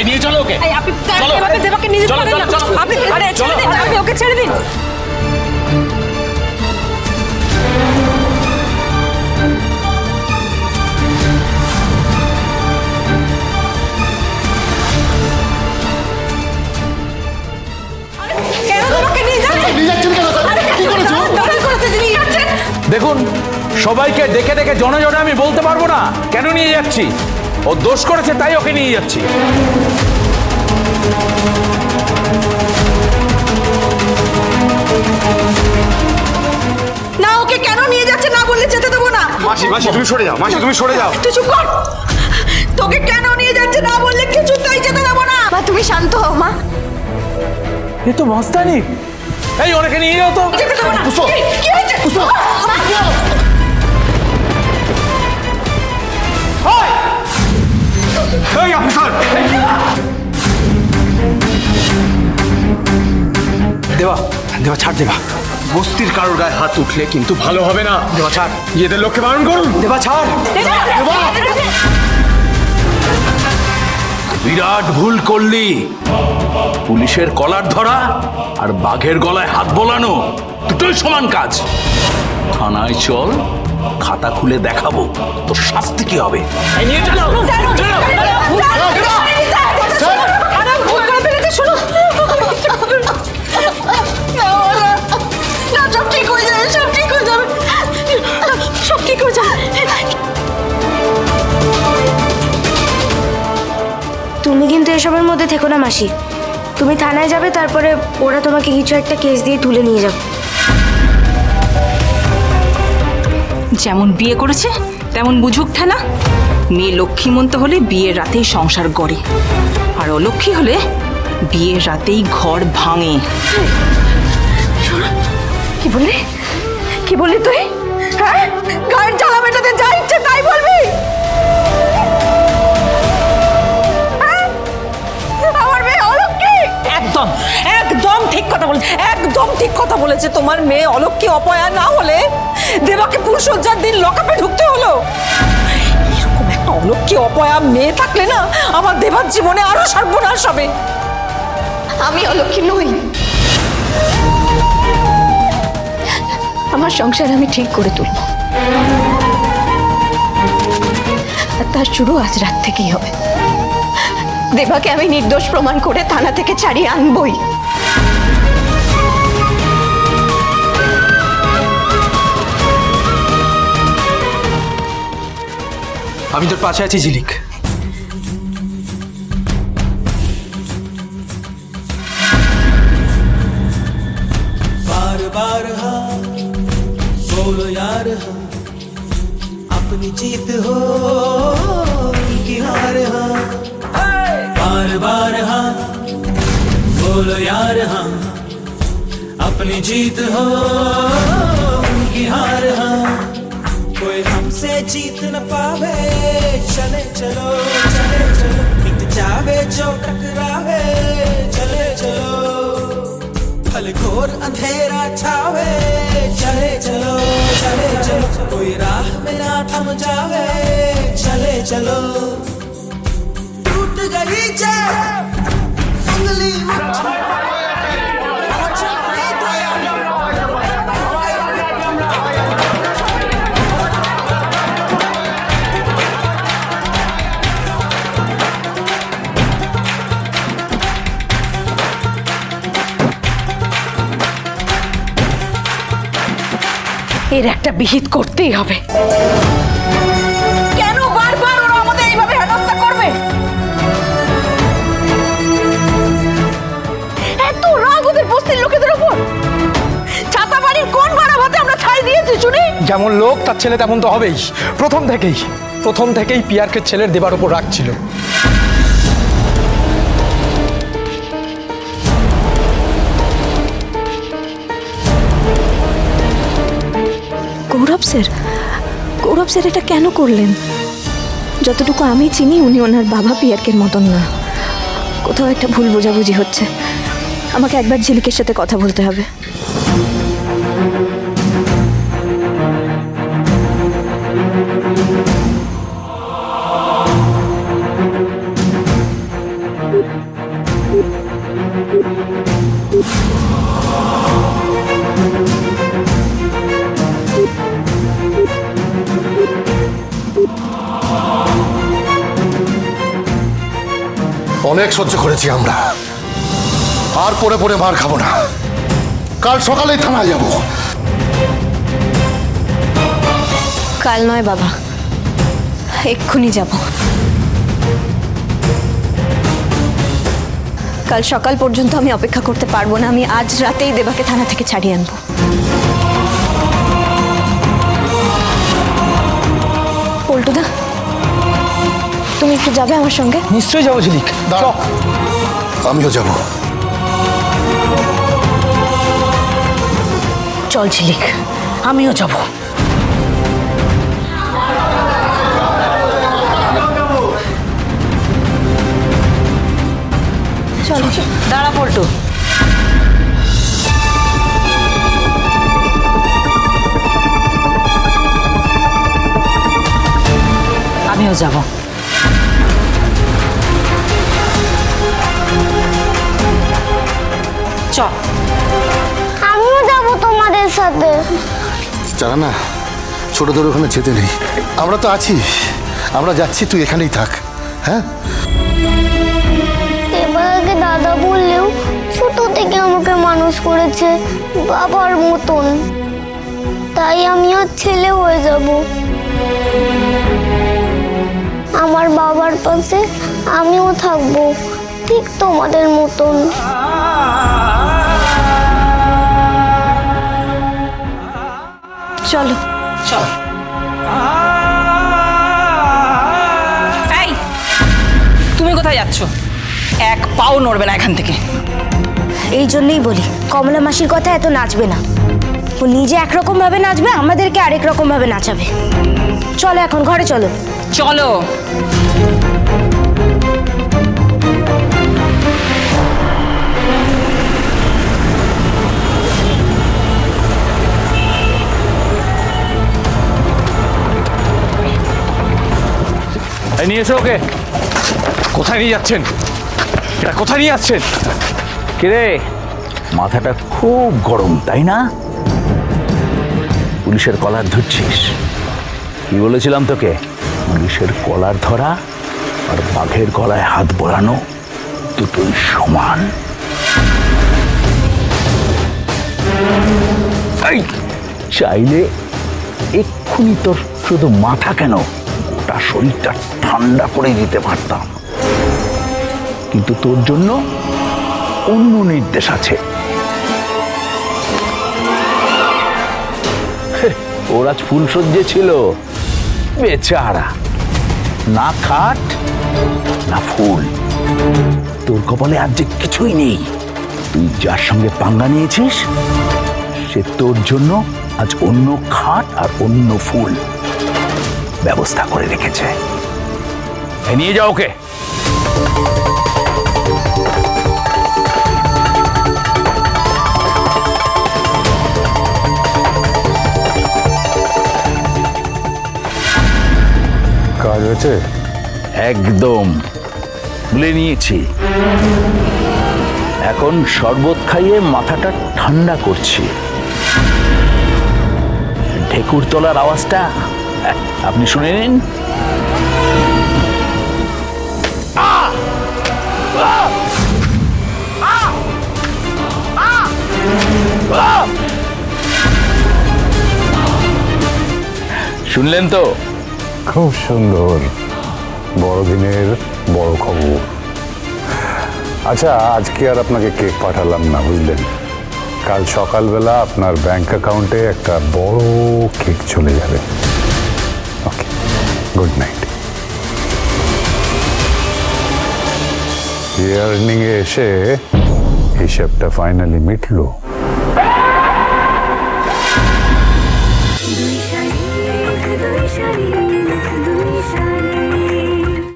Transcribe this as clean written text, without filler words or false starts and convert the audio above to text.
এই নিয়ে চলো ওকে। আপনি এভাবে দেবাকে নিয়ে যেতে পারেন না। আপনি আরে ছেড়ে দিন, আপনি ওকে ছেড়ে দিন। কেন দেবাকে নিয়ে যাচ্ছেন? নিয়ে যাচ্ছেন কেন স্যার? কি করেছো? দখল করেছে যে নিয়ে যাচ্ছেন। দেখুন, সবাইকে ডেকে ডেকে জনে জনে আমি বলতে পারবো না কেন নিয়ে যাচ্ছি। ও দোষ করেছে তাই ওকে নিয়ে যাচ্ছি। না, ওকে কেন নিয়ে যাচ্ছে না বললে যেতে দেবো না। মাসি মাসি তুমি সরে যাও, মাসি তুমি সরে যাও। তুই চুপ কর। তোকে কেন নিয়ে যাচ্ছে না বললে কিছুতেই যেতে দেবো না। মা তুমি শান্ত হও মা। এ তো মাস্তানি। এই ওনাকে নিয়ে যাও তো। যেতে দেবো না। পুষ্প! কি হয়েছে? এই অফিসার! দেবা, দেবা ছাড় দেবা। বস্তির কারোর গায়ে হাত উঠলে কিন্তু ভালো হবে না। দেবা ছাড়, এদের লোককে বারণ করুন। দেবা ছাড়। বিরাট ভুল করলি। পুলিশের কলার ধরা আর বাঘের গলায় হাত বোলানো দুটোই সমান কাজ। থানায় চল, খাতা খুলে দেখাবো তোর শাস্তি কি হবে। এই নিয়ে চলো, চলো। আরে ভুল করে ফেলেছে, শোনো। না, সব ঠিক হয়ে যাবে, সব ঠিক হয়ে যাবে, সব ঠিক হয়ে যাবে। তুমি কিন্তু এসবের মধ্যে থেকো না মাসি। তুমি থানায় যাবে, তারপরে ওরা তোমাকে কিছু একটা কেস দিয়ে তুলে নিয়ে যাবে। যেমন বিয়ে করেছে তেমন বুঝুক ঠেলা। মেয়ে লক্ষ্মীমন্ত হলে বিয়ের রাতেই সংসার গড়ে, আর অলক্ষ্মী হলে বিয়ের রাতেই ঘর ভাঙে। কি বললি? কি বললি তুই? হ্যাঁ, গায়ের জ্বালা মেটাতে যা ইচ্ছে তাই বলবি? হ্যাঁ? আমার মেয়ে অলক্ষ্মী। একদম একদম ঠিক কথা বলেছে, একদম ঠিক কথা বলেছে। তোমার মেয়ে অলক্ষ্মী অপয়া না হলে দেবাকে ফুলসজ্জার দিন লকআপে ঢুকতে হলো। এরকম একটা অলক্ষ্মী অপয়া মেয়ে থাকলে না আমার দেবার জীবনে আরো সর্বনাশ হবে। আমি অলক্ষ্মী নই। আমার সংসার আমি ঠিক করে তুলব, আর তার শুরু আজ রাত থেকেই হবে। দেবাকে আমি নির্দোষ প্রমাণ করে থানা থেকে ছাড়িয়ে আনবই। আমি তোর পাশে আছি ঝিলিক। बार बार हाँ बोलो यार हाँ, अपनी जीत हो उनकी हार हाँ। बार बार हाँ बोलो यार हाँ, अपनी जीत हो उनकी हार हाँ। कोई हमसे जीत न पावे, चले चलो चले चलो, मिट जावे जो टकरावे, चले चलो। भल घोर अंधेरा छावे, चले चलो चले चलो, कोई राह में ना थम जावे, चले चलो। टूट गई जब उंगली এর একটা বিহিত করতেই হবে। কেন বারবার ওরা আমাদের এইভাবে হেনস্থা করবে? এত রাগ ওদের বস্তির লোকেদের উপর। ছাতা বাড়ির কোন ভাড়া ভাতে আমরা ছাই দিয়েছি শুনি? যেমন লোক তার ছেলে তেমন তো হবেই। প্রথম থেকেই পিয়ারকে ছেলের দেবার উপর রাগ ছিল। গৌরব স্যার এটা কেন করলেন? যতটুকু আমি চিনি উনি ওনার বাবা পিয়ারকের মতন না। কোথাও একটা ভুল বোঝাবুঝি হচ্ছে। আমাকে একবার ঝিলিকের সাথে কথা বলতে হবে। অনেক সহ্য করেছি আমরা, আর পরে পরে মার খাবো না। কাল সকালেই থানায় যাব। কাল নয় বাবা, এক্ষুনি যাব। কাল সকাল পর্যন্ত আমি অপেক্ষা করতে পারবো না। আমি আজ রাতেই দেবাকে থানা থেকে ছাড়িয়ে আনবো। পল্টুদা, তুমি একটু যাবে আমার সঙ্গে? নিশ্চয়ই যাবো ঝিলিক। দাঁড়াও, আমিও যাব। চল ঝিলিক, আমিও যাব। চলো। দাঁড়া পল্টু, আমিও যাব। চল। আমিও যাব তোমাদের সাথে। জানা না, ছোটদের ওখানে যেতে নেই। আমরা তো আছি, আমরা যাচ্ছি, তুই এখানেই থাক। হ্যাঁ, এবার আগে দাদা বললেও ছোট থেকে আমাকে মানুষ করেছে বাবার মতন, তাই আমি ওর ছেলে হয়ে যাব। আমার বাবার পাশে আমিও থাকবো, ঠিক তোমাদের মতন। চলো। চল। এই, তুমি কোথায় যাচ্ছ? এক পাও নড়বে না এখান থেকে। এই জন্যই বলি কমলা মাসির কথা এত নাচবে না। ও নিজে একরকম ভাবে নাচবে, আমাদেরকে আরেক রকম ভাবে নাচাবে। চলো এখন ঘরে চলো। চলো। নিয়ে এসো ওকে। কোথায় নিয়ে যাচ্ছেন? এটা কোথায় নিয়ে যাচ্ছেন? কিরে, মাথাটা খুব গরম তাই না? পুলিশের কলার ধরছিস? কি বলেছিলাম তোকে? পুলিশের কলার ধরা আর বাঘের গলায় হাত বোলানো দুটোই সমান। এই, চাইলে এক্ষুনি তোর শুধু মাথা কেন, গোটা শরীরটা ঠান্ডা করে দিতে পারতাম, কিন্তু তোর জন্য অন্য নির্দেশ আছে। ওর আজ ফুলসজ্জে ছিল, বেচারা, না খাট না ফুল। তোর কপালে আজ যে কিছুই নেই। তুই যার সঙ্গে পাঙ্গা নিয়েছিস সে তোর জন্য আজ অন্য খাট আর অন্য ফুল ব্যবস্থা করে রেখেছে। নিয়ে যাও ওকে। কাজ হয়েছে? একদম ভুলে নিয়েছি। এখন শরবত খাইয়ে মাথাটা ঠান্ডা করছি। ঢেকুর তোলার আওয়াজটা আপনি শুনে নিন। শুনলেন তো? খুব সুন্দর, বড়দিনের বড় খবর। আচ্ছা, আজকে আর আপনাকে কেক পাঠালাম না, বুঝলেন? কাল সকালবেলা আপনার ব্যাংক অ্যাকাউন্টে একটা বড় কেক চলে যাবে। ওকে, গুড নাইট। ইয়ার্নিংয়ে এসে হিসাবটা ফাইনালি মিটলো।